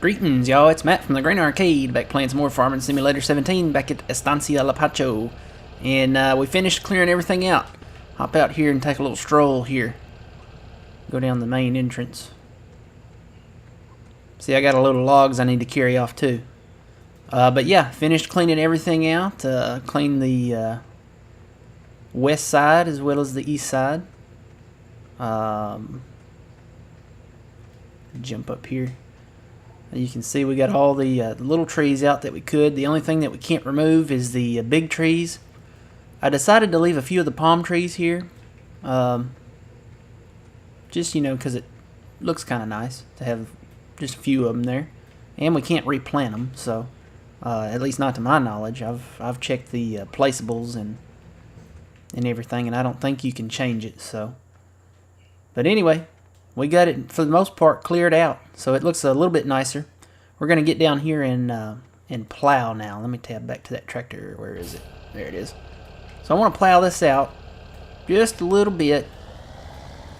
Greetings, y'all. It's Matt from the Grain Arcade, back playing some more Farming Simulator 17 back at Estancia Lapacho. And we finished clearing everything out. Hop out here and take a little stroll here. Go down the main entrance. See, I got a load of logs I need to carry off too. But yeah, finished cleaning everything out. Cleaned the west side as well as the east side. Jump up here. You can see we got all the little trees out that we could. The only thing that we can't remove is the big trees. I decided to leave a few of the palm trees here. Just, you know, because it looks kind of nice to have just a few of them there. And we can't replant them, so at least not to my knowledge. I've checked the placeables and everything, and I don't think you can change it. So, but anyway, we got it for the most part cleared out, so it looks a little bit nicer. We're gonna get down here and plow now. Let me tab back to that tractor. Where is it? There it is. So I want to plow this out just a little bit.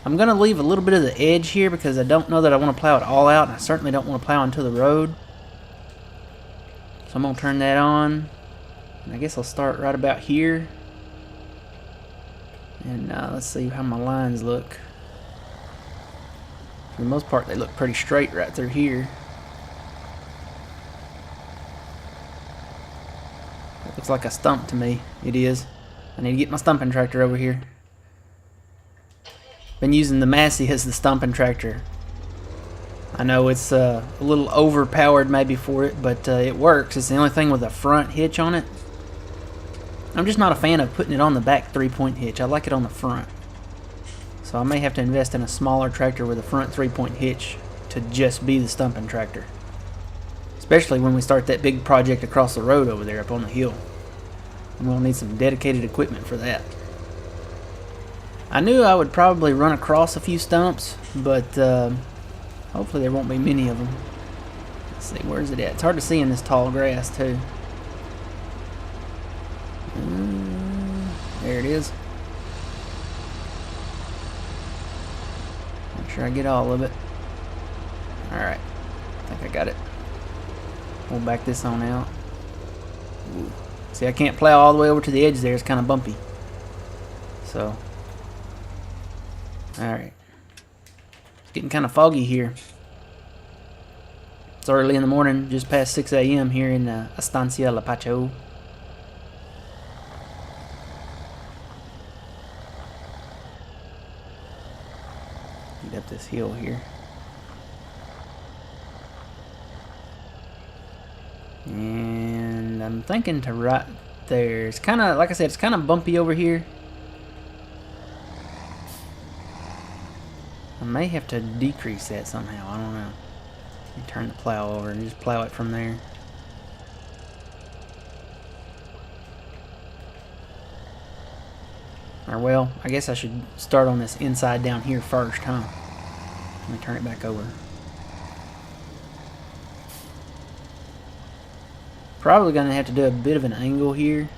I'm gonna leave a little bit of the edge here because I don't know that I want to plow it all out, and I certainly don't want to plow into the road. So I'm gonna turn that on, and I guess I'll start right about here. And let's see how my lines look. For the most part, they look pretty straight right through here. It looks like a stump to me. It is. I need to get my stumping tractor over here. Been using the Massie as the stumping tractor. I know it's a little overpowered maybe for it, but it works. It's the only thing with a front hitch on it. I'm just not a fan of putting it on the back 3-point hitch. I like it on the front. So I may have to invest in a smaller tractor with a front 3-point hitch to just be the stumping tractor. Especially when we start that big project across the road over there up on the hill. I'm going to need some dedicated equipment for that. I knew I would probably run across a few stumps, but hopefully there won't be many of them. Let's see, where's it at? It's hard to see in this tall grass too. There it is. Make sure I get all of it. Alright, I think I got it. We'll back this on out. Ooh. See, I can't plow all the way over to the edge there. It's kind of bumpy. So, alright. It's getting kind of foggy here. It's early in the morning, just past 6 a.m. here in Estancia Lapacho. Get up this hill here. And I'm thinking to right there. It's kind of, like I said, it's kind of bumpy over here. I may have to decrease that somehow. I don't know. Let me turn the plow over and just plow it from there. Or well, I guess I should start on this inside down here first, huh? Let me turn it back over. Probably gonna have to do a bit of an angle here,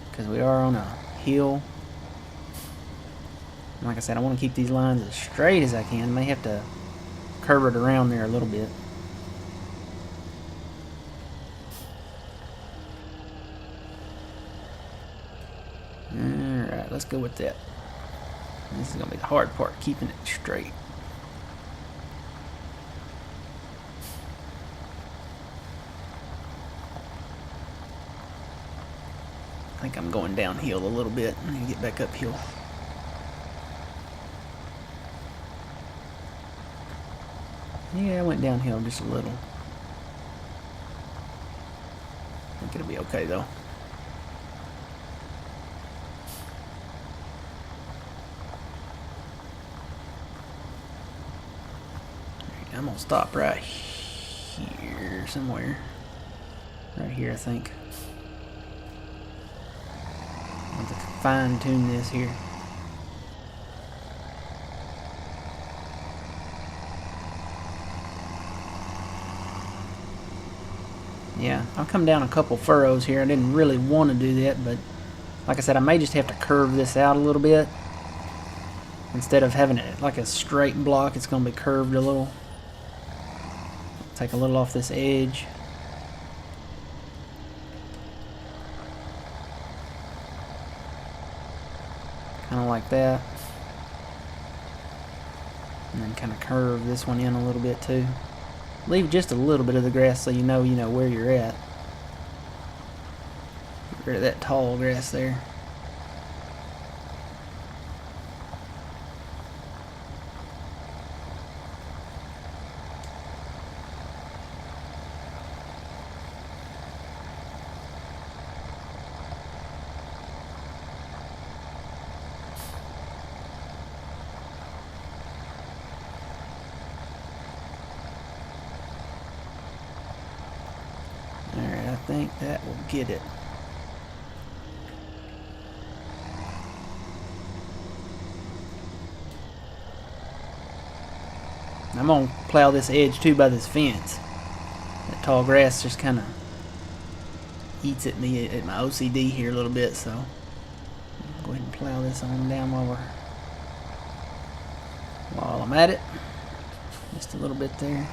because we are on a hill. Like I said, I want to keep these lines as straight as I can. May have to curve it around there a little bit. Alright, let's go with that. This is gonna be the hard part, keeping it straight. I think I'm going downhill a little bit. I need to get back uphill. Yeah, I went downhill just a little. I think it'll be okay though. I'm gonna stop right here somewhere. Right here, I think. I have to fine tune this here. Yeah, I'll come down a couple furrows here. I didn't really want to do that, but like I said, I may just have to curve this out a little bit. Instead of having it like a straight block, it's going to be curved a little. Take a little off this edge. Kind of like that. And then kind of curve this one in a little bit too. Leave just a little bit of the grass so you know where you're at. Get rid of that tall grass there. Alright, I think that will get it. I'm going to plow this edge too by this fence. That tall grass just kind of eats at me, at my OCD here a little bit, so I'll go ahead and plow this on down while I'm at it. Just a little bit there.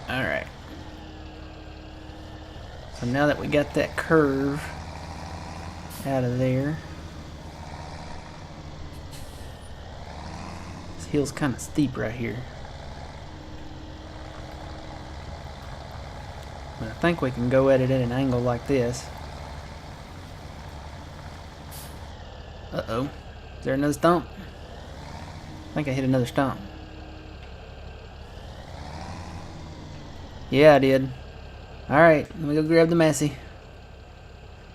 Alright. So now that we got that curve out of there, this hill's kind of steep right here. But I think we can go at it at an angle like this. Uh-oh. Is there another stump? I think I hit another stump. Yeah, I did. Alright, let me go grab the Massie.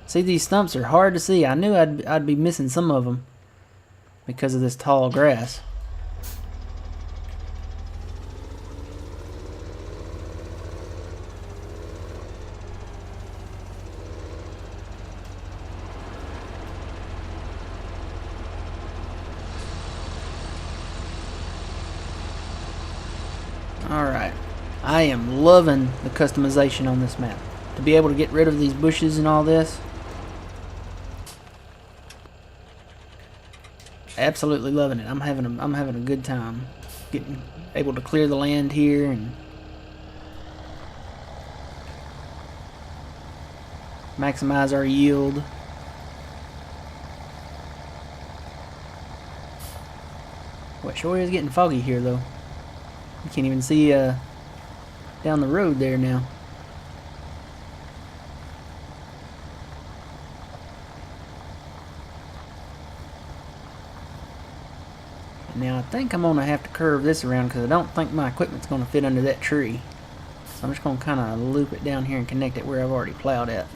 See, these stumps are hard to see. I knew I'd be missing some of them because of this tall grass. Alright. I am loving the customization on this map. To be able to get rid of these bushes and all this. Absolutely loving it. I'm having a good time getting able to clear the land here and maximize our yield. Well, it sure is getting foggy here though. You can't even see down the road there now. Now I think I'm gonna have to curve this around because I don't think my equipment's gonna fit under that tree. So I'm just gonna kind of loop it down here and connect it where I've already plowed at.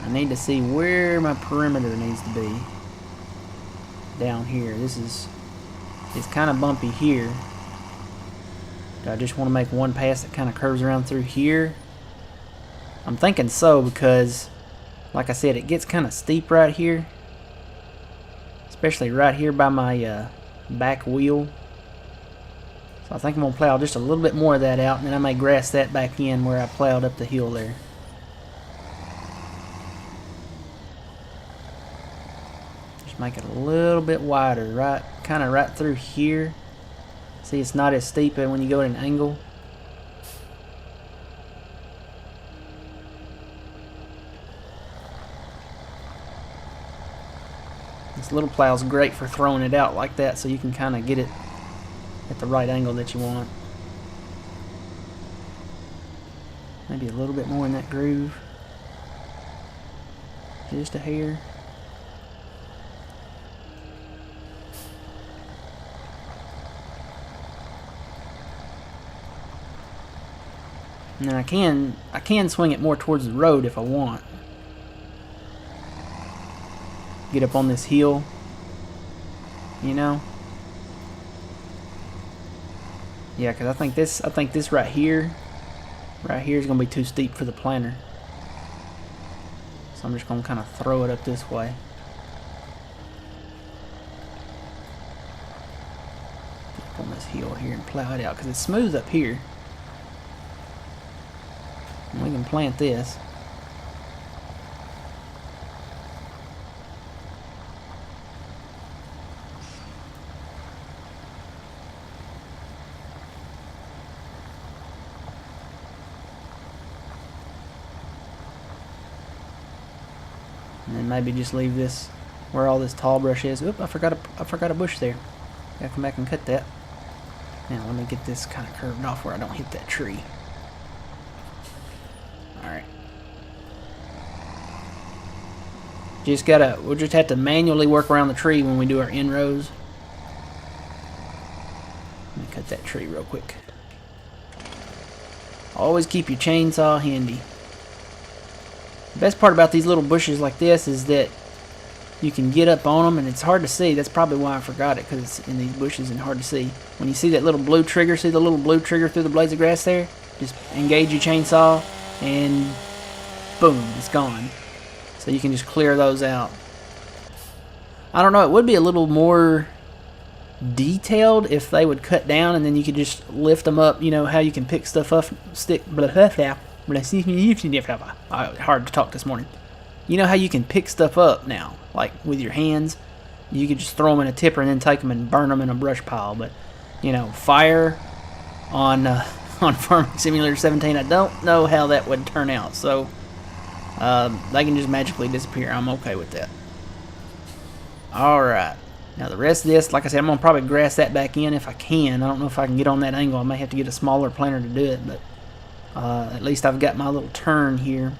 I need to see where my perimeter needs to be down here. It's kind of bumpy here. Do I just want to make one pass that kind of curves around through here? I'm thinking so because, like I said, it gets kind of steep right here. Especially right here by my back wheel. So I think I'm going to plow just a little bit more of that out, and then I may grass that back in where I plowed up the hill there. Make it a little bit wider, kind of right through here. See, it's not as steep when you go at an angle. This little plow's great for throwing it out like that, so you can kind of get it at the right angle that you want. Maybe a little bit more in that groove. Just a hair. And then I can swing it more towards the road if I want. Get up on this hill, you know. Yeah, because I think this right here is gonna be too steep for the planter. So I'm just gonna kind of throw it up this way. Get up on this hill here and plow it out because it's smooth up here. And we can plant this. And then maybe just leave this where all this tall brush is. Oop, I forgot a bush there. Gotta come back and cut that. Now let me get this kind of curved off where I don't hit that tree. Alright. We'll just have to manually work around the tree when we do our inrows. Let me cut that tree real quick. Always keep your chainsaw handy. The best part about these little bushes like this is that you can get up on them and it's hard to see. That's probably why I forgot it, because it's in these bushes and hard to see. When you see that little blue trigger, see the little blue trigger through the blades of grass there? Just engage your chainsaw and boom, it's gone. So you can just clear those out. I don't know, it would be a little more detailed if they would cut down and then you could just lift them up. You know how you can pick stuff up, hard to talk this morning. You know how you can pick stuff up now, like with your hands. You could just throw them in a tipper and then take them and burn them in a brush pile. But you know, fire on Farming Simulator 17, I don't know how that would turn out. So they can just magically disappear. I'm okay with that. All right. Now the rest of this, like I said, I'm going to probably grass that back in if I can. I don't know if I can get on that angle. I may have to get a smaller planter to do it, but at least I've got my little turn here.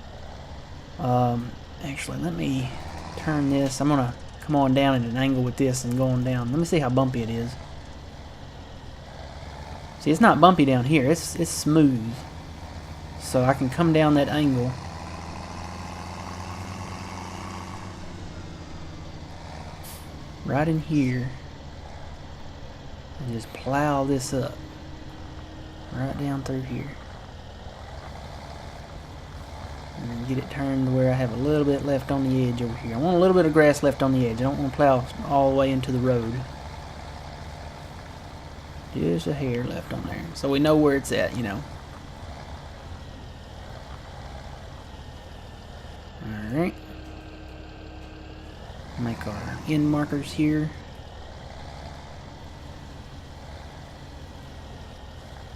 Actually, let me turn this. I'm going to come on down at an angle with this and go on down. Let me see how bumpy it is. See, it's not bumpy down here. It's smooth. So I can come down that angle. Right in here. And just plow this up. Right down through here. And then get it turned to where I have a little bit left on the edge over here. I want a little bit of grass left on the edge. I don't want to plow all the way into the road. Just a hair left on there. So we know where it's at, you know. Alright. Make our end markers here.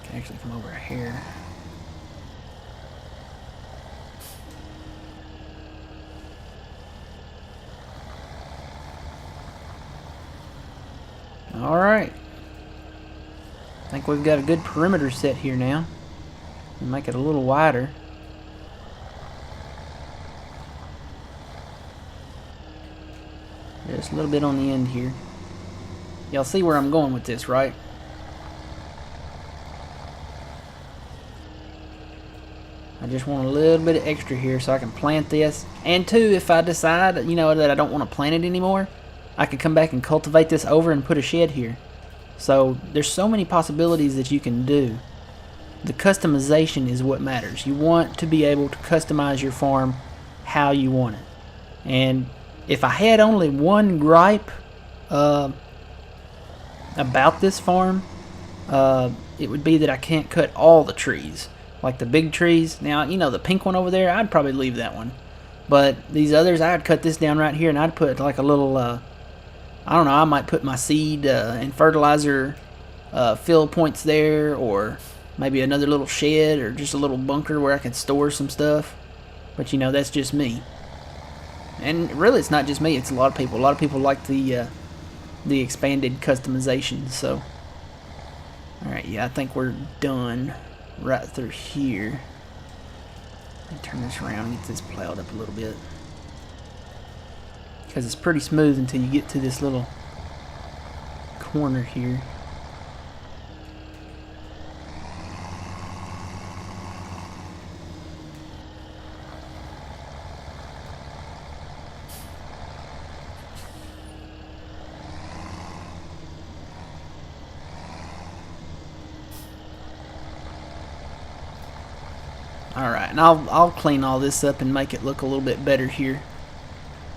Can actually come over a hair. Alright. I think we've got a good perimeter set here now. We'll make it a little wider. Just a little bit on the end here. Y'all see where I'm going with this, right? I just want a little bit of extra here so I can plant this. And two, if I decide, you know, that I don't want to plant it anymore, I could come back and cultivate this over and put a shed here. So there's so many possibilities that you can do. The customization is what matters. You want to be able to customize your farm how you want it. And if I had only one gripe about this farm, it would be that I can't cut all the trees. Like the big trees. Now, you know, the pink one over there, I'd probably leave that one. But these others, I'd cut this down right here and I'd put like a little, I don't know, I might put my seed and fertilizer fill points there, or maybe another little shed or just a little bunker where I can store some stuff. But, you know, that's just me. And really, it's not just me. It's a lot of people. A lot of people like the expanded customization. So, all right, yeah, I think we're done right through here. Let me turn this around and get this plowed up a little bit, because it's pretty smooth until you get to this little corner here. Alright, and I'll clean all this up and make it look a little bit better here.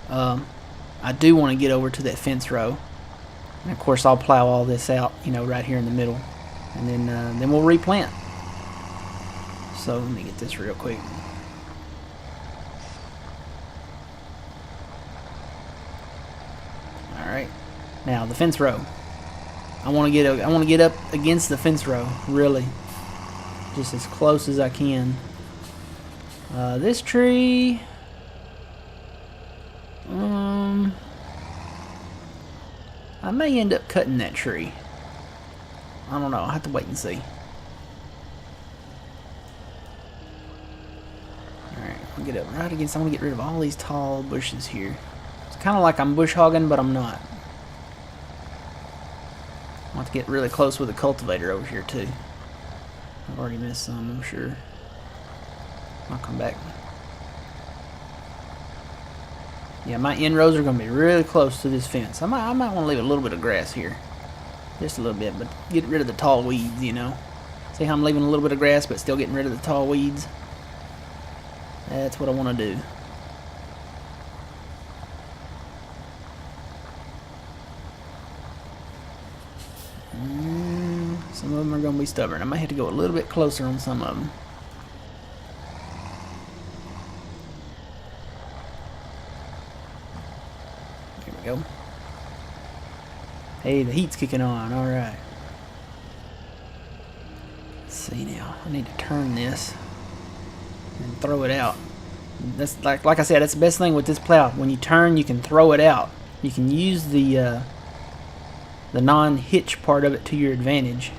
I do want to get over to that fence row. And of course I'll plow all this out, you know, right here in the middle. And then we'll replant. So let me get this real quick. Alright. Now the fence row. I want to get up against the fence row, really. Just as close as I can. This tree, I may end up cutting that tree. I don't know. I'll have to wait and see. Alright, I'll get up right against. I'm going to get rid of all these tall bushes here. It's kind of like I'm bush hogging, but I'm not. I'll have to get really close with the cultivator over here, too. I've already missed some, I'm sure. I'll come back. Yeah, my inrows are going to be really close to this fence. I might want to leave a little bit of grass here. Just a little bit, but get rid of the tall weeds, you know. See how I'm leaving a little bit of grass, but still getting rid of the tall weeds? That's what I want to do. Some of them are going to be stubborn. I might have to go a little bit closer on some of them. Here we go. Hey, the heat's kicking on. Alright. Let's see now. I need to turn this and throw it out. That's like I said, that's the best thing with this plow. When you turn, you can throw it out. You can use the non-hitch part of it to your advantage.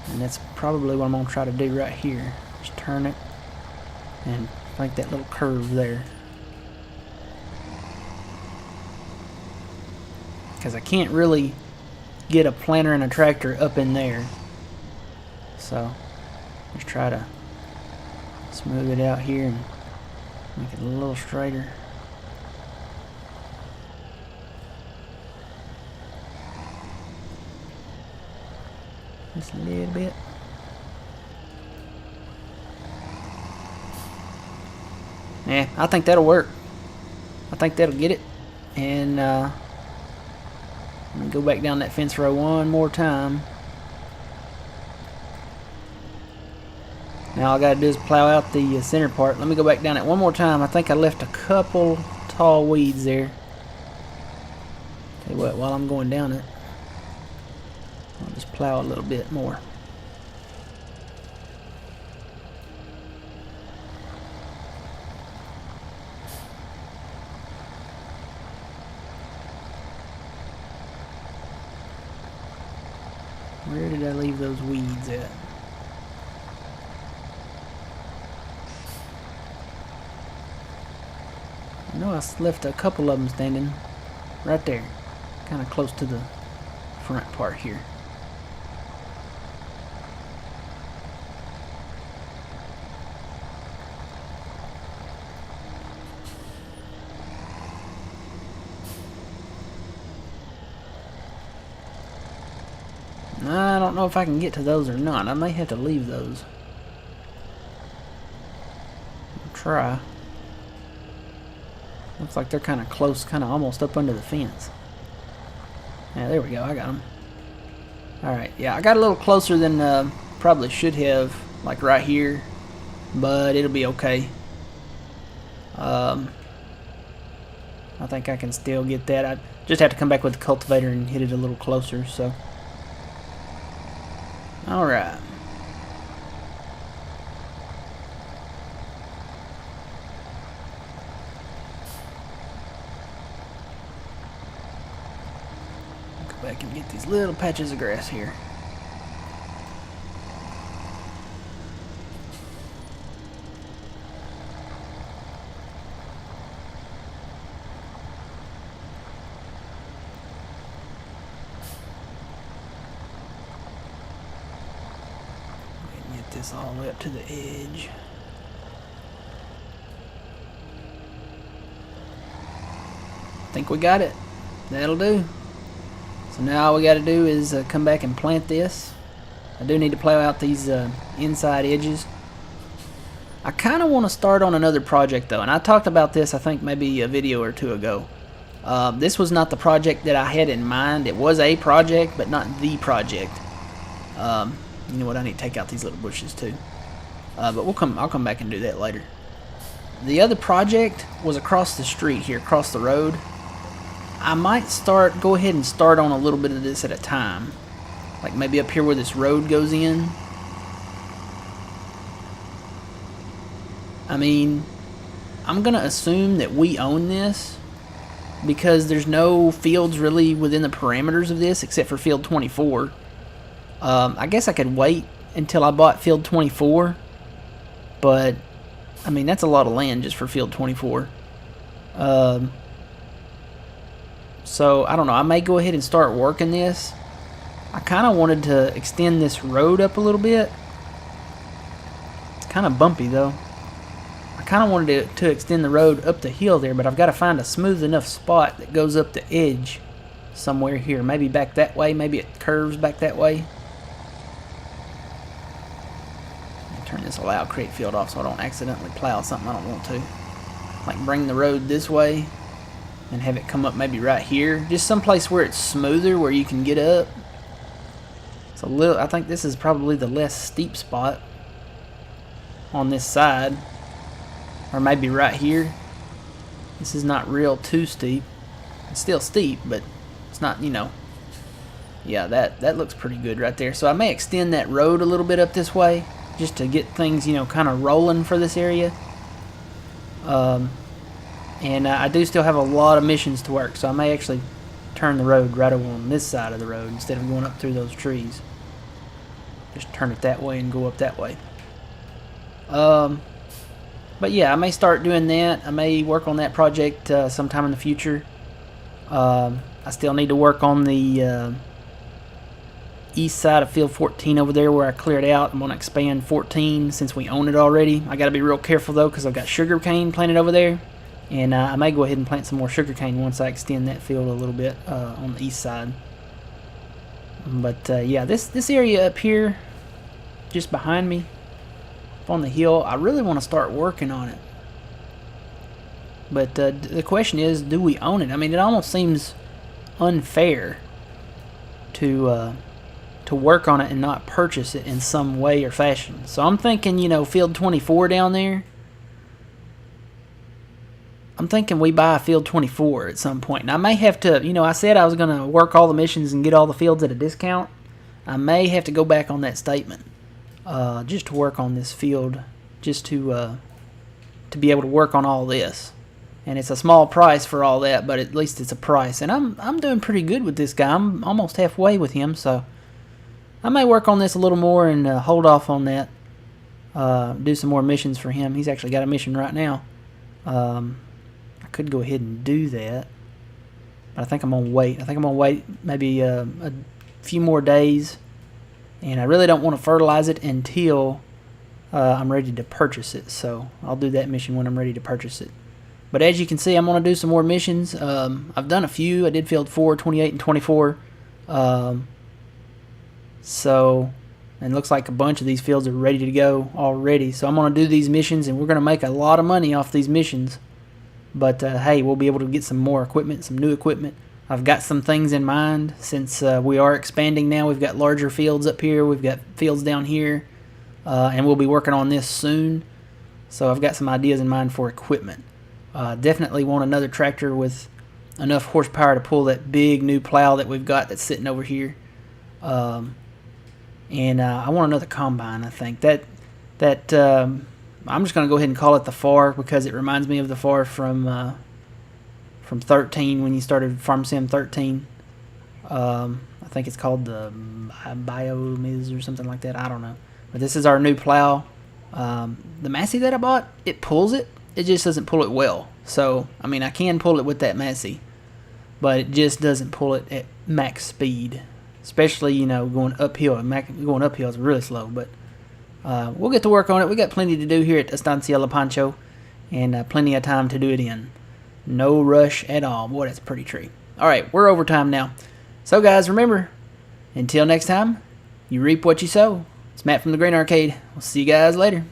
And that's probably what I'm going to try to do right here. Just turn it and make that little curve there. Because I can't really get a planter and a tractor up in there. So, just try to smooth it out here and make it a little straighter. Just a little bit. Yeah, I think that'll work. I think that'll get it. And I'm gonna go back down that fence row one more time. Now all I gotta do is plow out the center part. Let me go back down it one more time. I think I left a couple tall weeds there. Tell you what, while I'm going down it, I'll just plow a little bit more. Where did I leave those weeds at? I know I left a couple of them standing right there, kind of close to the front part here. I don't know if I can get to those or not. I may have to leave those. I'll try. Looks like they're kind of close, kind of almost up under the fence. Yeah, there we go. I got them. Alright, yeah, I got a little closer than probably should have, like right here. But it'll be okay. I think I can still get that. I just have to come back with the cultivator and hit it a little closer, so. Alright. Go back and get these little patches of grass here. This all the way up to the edge. I think we got it. That'll do. So now all we got to do is come back and plant this. I do need to plow out these inside edges. I kind of want to start on another project though, and I talked about this I think maybe a video or two ago. This was not the project that I had in mind. It was a project, but not the project. You know what? I need to take out these little bushes too. But I'll come back and do that later. The other project was across the street here, across the road. I might go ahead and start on a little bit of this at a time. Like maybe up here where this road goes in. I mean, I'm going to assume that we own this because there's no fields really within the parameters of this except for field 24. I guess I could wait until I bought field 24, but I mean that's a lot of land just for field 24. So I don't know, I may go ahead and start working this. I kind of wanted to extend this road up a little bit. It's kind of bumpy though. I kind of wanted to extend the road up the hill there, but I've got to find a smooth enough spot that goes up the edge somewhere here. Maybe back that way, maybe it curves back that way. Turn this allow create field off so I don't accidentally plow something I don't want to. Like bring the road this way and have it come up maybe right here. Just someplace where it's smoother, where you can get up. It's a little, I think this is probably the less steep spot on this side. Or maybe right here. This is not real too steep. It's still steep, but it's not, you know. Yeah, that looks pretty good right there. So I may extend that road a little bit up this way, just to get things, you know, kind of rolling for this area. And I do still have a lot of missions to work, so I may actually turn the road right over on this side of the road instead of going up through those trees. Just turn it that way and go up that way. But yeah, I may start doing that. I may work on that project sometime in the future. I still need to work on the east side of field 14 over there where I cleared out. I'm going to expand 14 since we own it already. I got to be real careful though because I've got sugar cane planted over there, and I may go ahead and plant some more sugar cane once I extend that field a little bit on the east side. But yeah, this area up here just behind me up on the hill, I really want to start working on it. But the question is, do we own it? I mean, it almost seems unfair to work on it and not purchase it in some way or fashion. So I'm thinking, you know, field 24 down there. I'm thinking we buy field 24 at some point. And I may have to, you know, I said I was going to work all the missions and get all the fields at a discount. I may have to go back on that statement just to work on this field, just to be able to work on all this. And it's a small price for all that, but at least it's a price. And I'm doing pretty good with this guy. I'm almost halfway with him, so I may work on this a little more and hold off on that. Do some more missions for him. He's actually got a mission right now. I could go ahead and do that, but I think I'm going to wait. I think I'm going to wait maybe a few more days, and I really don't want to fertilize it until I'm ready to purchase it. So I'll do that mission when I'm ready to purchase it. But as you can see, I'm going to do some more missions. I've done a few. I did field 4, 28, and 24. So, and it looks like a bunch of these fields are ready to go already. So I'm going to do these missions, and we're going to make a lot of money off these missions. But hey, we'll be able to get some more equipment, some new equipment. I've got some things in mind since we are expanding now. We've got larger fields up here. We've got fields down here. And we'll be working on this soon. So I've got some ideas in mind for equipment. Definitely want another tractor with enough horsepower to pull that big new plow that we've got that's sitting over here. And I want another combine. I think that I'm just going to go ahead and call it the FAR because it reminds me of the FAR from 13 when you started Farm Sim 13. I think it's called the Biomiz or something like that. I don't know. But this is our new plow. The Massie that I bought, it pulls it. It just doesn't pull it well. So, I mean, I can pull it with that Massie, but it just doesn't pull it at max speed. Especially, you know, going uphill. Going uphill is really slow, but we'll get to work on it. We got plenty to do here at Estancia Lapacho, and plenty of time to do it in. No rush at all. Boy, that's a pretty tree. All right, we're over time now. So, guys, remember, until next time, you reap what you sow. It's Matt from the Green Arcade. We'll see you guys later.